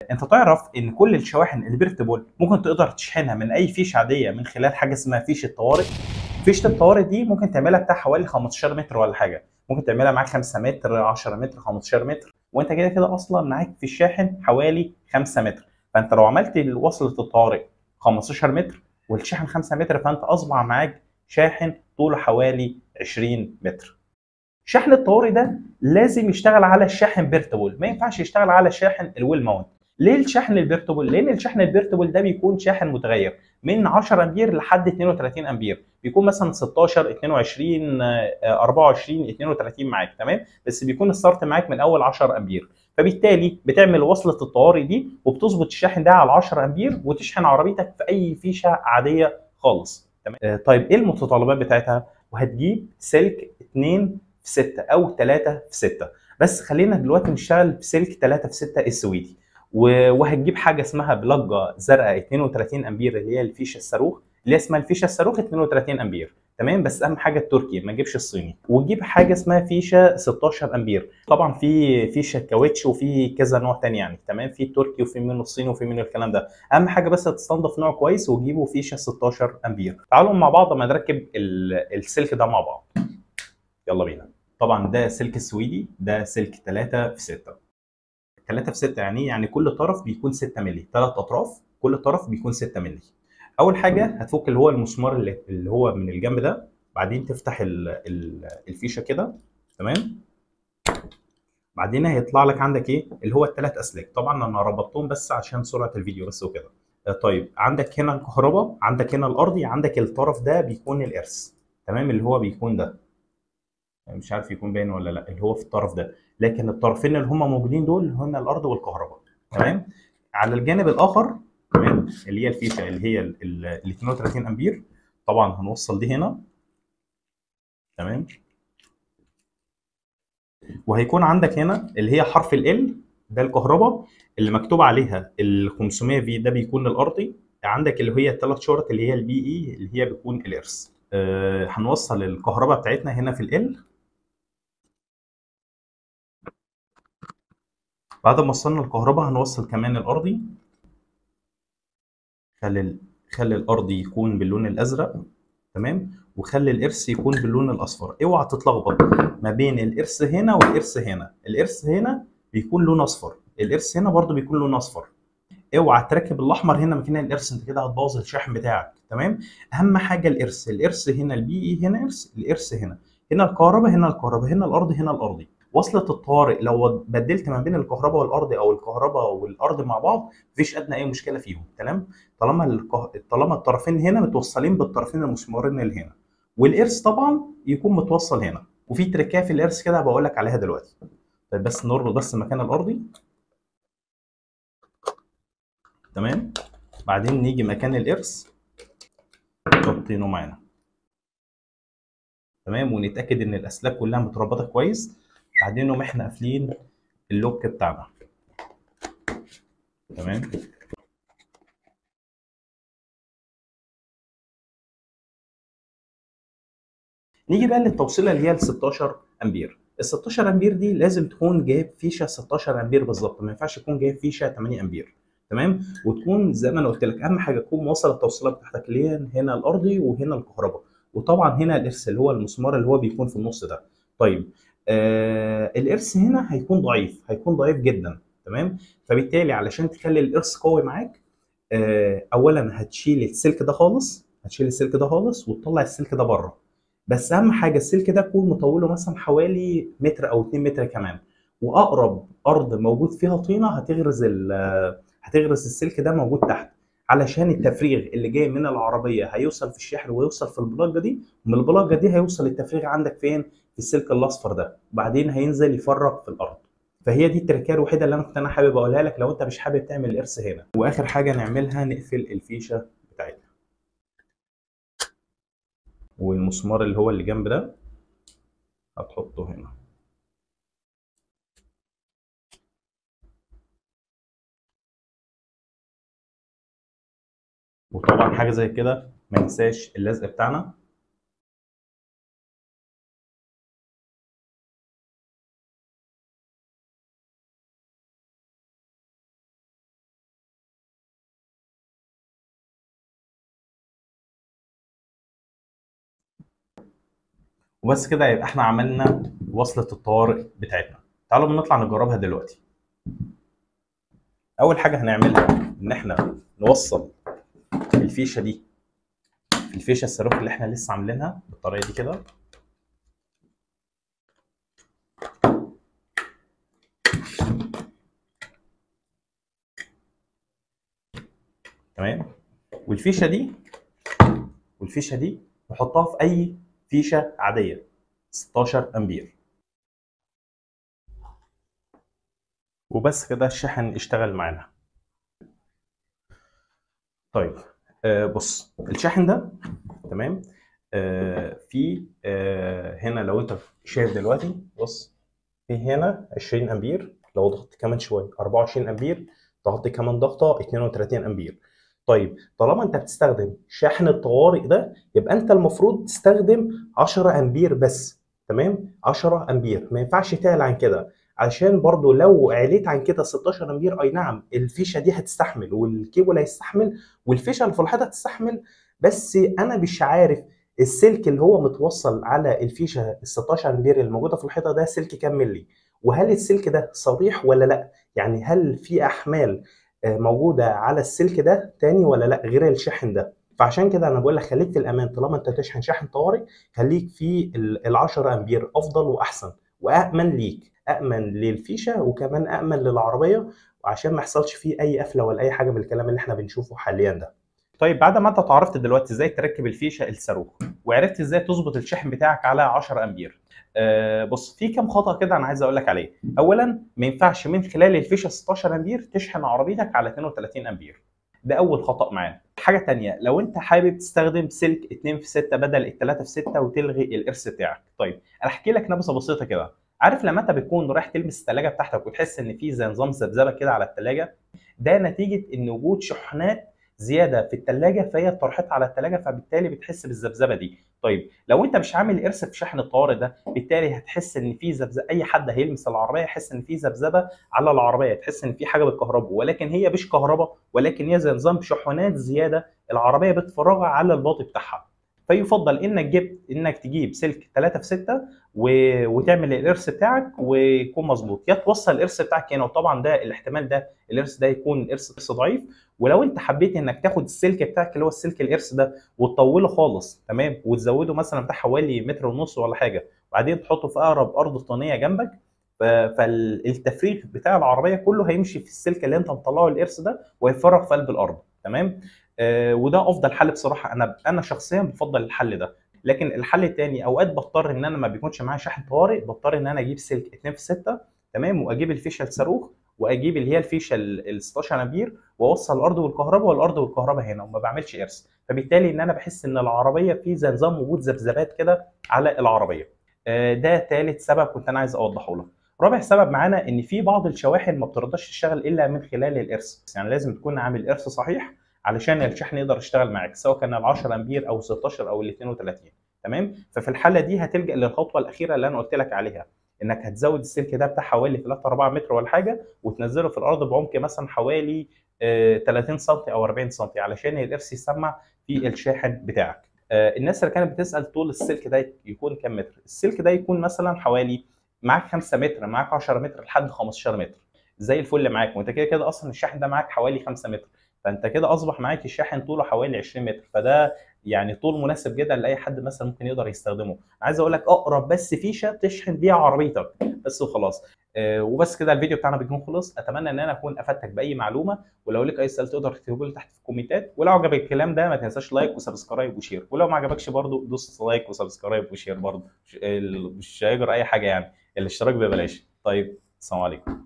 انت تعرف ان كل الشواحن البيرتبل ممكن تقدر تشحنها من اي فيشه عاديه من خلال حاجه اسمها فيشه طوارئ. فيشه الطوارئ دي ممكن تعملها بتاع حوالي 15 متر ولا حاجه، ممكن تعملها معاك 5 متر 10 متر 15 متر، وانت كده كده اصلا معاك في الشاحن حوالي 5 متر. فانت لو عملت وصله الطوارئ 15 متر والشاحن 5 متر فانت اصبح معاك شاحن طوله حوالي 20 متر. شحن الطوارئ ده لازم يشتغل على الشاحن بيرتبل، ما ينفعش يشتغل على الشاحن الويل ماونت. ليه الشحن البيرتبل؟ لان الشحن البيرتبل ده بيكون شاحن متغير من 10 امبير لحد 32 امبير، بيكون مثلا 16 22 24 32 معاك، تمام؟ بس بيكون الستارت معاك من اول 10 امبير. فبالتالي بتعمل وصله الطوارئ دي وبتظبط الشاحن ده على 10 امبير وتشحن عربيتك في اي فيشه عاديه خالص، تمام؟ طيب ايه المتطلبات بتاعتها؟ وهتجيب سلك 2 في 6 او 3 في 6، بس خلينا دلوقتي نشتغل بسلك 3 في 6 السويدي. وهتجيب حاجه اسمها بلجه زرقاء 32 امبير اللي هي الفيشه الصاروخ، اللي هي اسمها الفيشه الصاروخ 32 امبير، تمام؟ بس اهم حاجه التركي، ما تجيبش الصيني. وتجيب حاجه اسمها فيشه 16 امبير. طبعا في فيشه كاوتش وفي كذا نوع تاني يعني، تمام؟ في التركي وفي منه الصيني وفي منه الكلام ده. اهم حاجه بس تستنضف نوع كويس وتجيبوا فيشه 16 امبير. تعالوا مع بعض ما نركب السلك ده مع بعض. يلا بينا. طبعا ده سلك السويدي، ده سلك 3 في 6. 3 في 6 يعني يعني كل طرف بيكون 6 مللي، ثلاث اطراف كل طرف بيكون 6 مللي. اول حاجه هتفك اللي هو المسمار اللي هو من الجنب ده، بعدين تفتح الفيشه كده، تمام؟ بعدين هيطلع لك عندك ايه اللي هو الثلاث اسلاك. طبعا انا ربطتهم بس عشان سرعه الفيديو بس وكده. طيب عندك هنا الكهرباء، عندك هنا الارضي، عندك الطرف ده بيكون الارث، تمام؟ اللي هو بيكون ده، مش عارف يكون باين ولا لا، اللي هو في الطرف ده. لكن الطرفين اللي هم موجودين دول هنا الارض والكهرباء، تمام؟ على الجانب الاخر، تمام، اللي هي الفيشه اللي هي ال 32 امبير، طبعا هنوصل دي هنا، تمام؟ وهيكون عندك هنا اللي هي حرف ال ده الكهرباء، اللي مكتوب عليها ال 500 في ده بيكون الارضي. عندك اللي هي الثلاث شرط اللي هي البي اي اللي هي بيكون الارث. هنوصل الكهرباء بتاعتنا هنا في ال. بعد ما وصلنا الكهرباء هنوصل كمان الارضي. خلي خلي الارضي يكون باللون الازرق، تمام؟ وخلي الارث يكون باللون الاصفر. اوعى تتلخبط ما بين الارث هنا والارث هنا. الارث هنا بيكون لون اصفر، الارث هنا برضو بيكون لون اصفر. اوعى تركب الاحمر هنا مكان الارث، انت كده هتبوظ الشحن بتاعك، تمام؟ اهم حاجه الارث، الارث هنا البي اي هنا ارث، الارث هنا، هنا الكهرباء هنا الكهرباء، هنا الارض هنا الارضي. وصلة الطوارئ لو بدلت ما بين الكهرباء والارض او الكهرباء والارض مع بعض مفيش ادنى اي مشكله فيهم، تمام؟ طالما الطرفين هنا متوصلين بالطرفين المسمارين اللي هنا، والارث طبعا يكون متوصل هنا. وفي تركايه في الارث كده بقول لك عليها دلوقتي. طيب بس نربط بس المكان الارضي، تمام؟ بعدين نيجي مكان الارث حاطينه معانا، تمام؟ ونتاكد ان الاسلاك كلها متربطه كويس. بعدين نقوم احنا قافلين اللوك بتاعنا، تمام؟ نيجي بقى للتوصيله اللي هي ال 16 امبير. ال 16 امبير دي لازم تكون جايب فيشه 16 امبير بالظبط، ما ينفعش تكون جايب فيشه 8 امبير، تمام؟ وتكون زي ما انا قلت لك اهم حاجه تكون موصل التوصيلات بتاعتك اللي هي هنا الارضي وهنا الكهرباء، وطبعا هنا الارث اللي هو المسمار اللي هو بيكون في النص ده. طيب الارث هنا هيكون ضعيف، هيكون ضعيف جدا، تمام؟ فبالتالي علشان تخلي الارث قوي معاك، اولا هتشيل السلك ده خالص، هتشيل السلك ده خالص وتطلع السلك ده بره. بس اهم حاجه السلك ده يكون مطوله مثلا حوالي متر او 2 متر كمان. واقرب ارض موجود فيها طينه هتغرز السلك ده موجود تحت، علشان التفريغ اللي جاي من العربيه هيوصل في الشحن ويوصل في البلاجه دي، ومن البلاجه دي هيوصل التفريغ عندك فين؟ في السلك الاصفر ده، وبعدين هينزل يفرغ في الارض. فهي دي التركية الوحيدة اللي انا حابب اقولها لك لو انت مش حابب تعمل الارث هنا. واخر حاجة نعملها نقفل الفيشة بتاعتنا، والمسمار اللي هو اللي جنب ده هتحطه هنا. وطبعا حاجة زي كده ما ننساش اللزق بتاعنا. وبس كده يبقى احنا عملنا وصلة الطوارئ بتاعتنا. تعالوا بنطلع نجربها دلوقتي. اول حاجة هنعملها ان احنا نوصل الفيشة دي في الفيشة الصاروخ اللي احنا لسه عاملينها بالطريقة دي كده. تمام. والفيشة دي نحطها في اي فيشة عادية 16 امبير. وبس كده الشاحن اشتغل معانا. طيب بص الشاحن ده تمام. في هنا لو انت شايف دلوقتي، بص في هنا 20 امبير، لو ضغطت كمان شويه 24 امبير، ضغطت كمان ضغطه 32 امبير. طيب طالما انت بتستخدم شاحن الطوارئ ده، يبقى انت المفروض تستخدم 10 امبير بس. تمام، 10 امبير، ما ينفعش تعلى عن كده، عشان برضو لو عليت عن كده 16 امبير، اي نعم الفيشه دي هتستحمل والكيبل هيستحمل والفيشه اللي في الحيطه هتستحمل، بس انا مش عارف السلك اللي هو متوصل على الفيشه ال 16 امبير الموجوده في الحيطه ده سلك كام ملي، وهل السلك ده صريح ولا لا، يعني هل في احمال موجوده على السلك ده تاني ولا لا غير الشاحن ده. فعشان كده انا بقول لك خليك في الامان، طالما انت تشحن شاحن طوارئ خليك في ال 10 امبير، افضل واحسن وامن ليك، امن للفيشه وكمان امن للعربيه، وعشان ما يحصلش فيه اي قفله ولا اي حاجه من الكلام اللي احنا بنشوفه حاليا ده. طيب بعد ما انت اتعرفت دلوقتي ازاي تركب الفيشه الصاروخ، وعرفت ازاي تظبط الشحن بتاعك على 10 امبير، بص في كام خطأ كده انا عايز اقول لك عليه. اولا ما ينفعش من خلال الفيشه 16 امبير تشحن عربيتك على 32 امبير، ده اول خطأ معانا. حاجه تانية، لو انت حابب تستخدم سلك 2 في 6 بدل ال 3 في 6 وتلغي الارث بتاعك، طيب انا احكي لك نبذه بسيطه كده. عارف لما انت بتكون رايح تلمس الثلاجه بتاعتك وتحس ان في زي نظام ذبذبه كده على الثلاجه، ده نتيجه ان وجود شحنات زياده في الثلاجه، فهي طرحت على الثلاجه، فبالتالي بتحس بالذبذبه دي. طيب لو انت مش عامل ارث في شحن الطوارئ ده، بالتالي هتحس ان في ذبذبه، اي حد هيلمس العربيه يحس ان في ذبذبه على العربيه، تحس ان في حاجه بتكهربه، ولكن هي مش كهرباء، ولكن هي زي نظام شحنات زياده العربيه بتفرغها على الباطي بتاعها. فيفضل انك تجيب سلك 3 في 6 وتعمل الارث بتاعك ويكون مظبوط، يا توصل الارث بتاعك هنا، وطبعا ده الاحتمال ده الارث ده يكون ارث ضعيف. ولو انت حبيت انك تاخد السلك بتاعك اللي هو السلك الارث ده وتطوله خالص تمام، وتزوده مثلا بتاع حوالي متر ونص ولا حاجه، وبعدين تحطه في اقرب ارض طينيه جنبك، فالتفريغ بتاع العربيه كله هيمشي في السلك اللي انت مطلعه الارث ده، ويفرغ في قلب الارض. تمام. وده افضل حل بصراحه، انا شخصيا بفضل الحل ده. لكن الحل الثاني اوقات بضطر ان انا ما بيكونش معايا شاحن طوارئ، بضطر ان انا اجيب سلك 2 في 6 تمام، واجيب الفيشه الصاروخ، واجيب اللي هي الفيشه ال 16 امبير، واوصل الارض والكهرباء، والارض والكهرباء هنا، وما بعملش ارث، فبالتالي ان انا بحس ان العربيه في زي نظام وجود ذبذبات كده على العربيه. ده ثالث سبب كنت انا عايز اوضحه لك. رابع سبب معانا ان في بعض الشواحن ما بترضاش تشتغل الا من خلال الارث، يعني لازم تكون عامل ارث صحيح علشان الشحن يقدر يشتغل معاك، سواء كان ال 10 امبير او 16 او ال 32. تمام. ففي الحاله دي هتلجا للخطوه الاخيره اللي انا قلت لك عليها، انك هتزود السلك ده بتاع حوالي 3 4 متر ولا حاجه، وتنزله في الارض بعمق مثلا حوالي 30 سم او 40 سم، علشان الارث يسمع في الشاحن بتاعك. الناس اللي كانت بتسال طول السلك ده يكون كام متر، السلك ده يكون مثلا حوالي معاك 5 متر، معاك 10 متر لحد 15 متر، زي الفل معاك، وانت كده كده اصلا الشاحن ده معاك حوالي 5 متر، فانت كده اصبح معاك الشاحن طوله حوالي 20 متر، فده يعني طول مناسب جدا لاي حد مثلا ممكن يقدر يستخدمه. عايز اقول لك اقرب بس فيشه تشحن بيها عربيتك بس وخلاص. وبس كده الفيديو بتاعنا بيكون خلص. اتمنى ان انا اكون افدتك باي معلومه، ولو لك اي سؤال تقدر تكتبه لي تحت في الكومنتات، ولو عجبك الكلام ده ما تنساش لايك وسبسكرايب وشير، ولو ما عجبكش برضو دوس لايك وسبسكرايب وشير برضو، مش هيجر اي حاجه يعني، الاشتراك ببلاش. طيب السلام عليكم.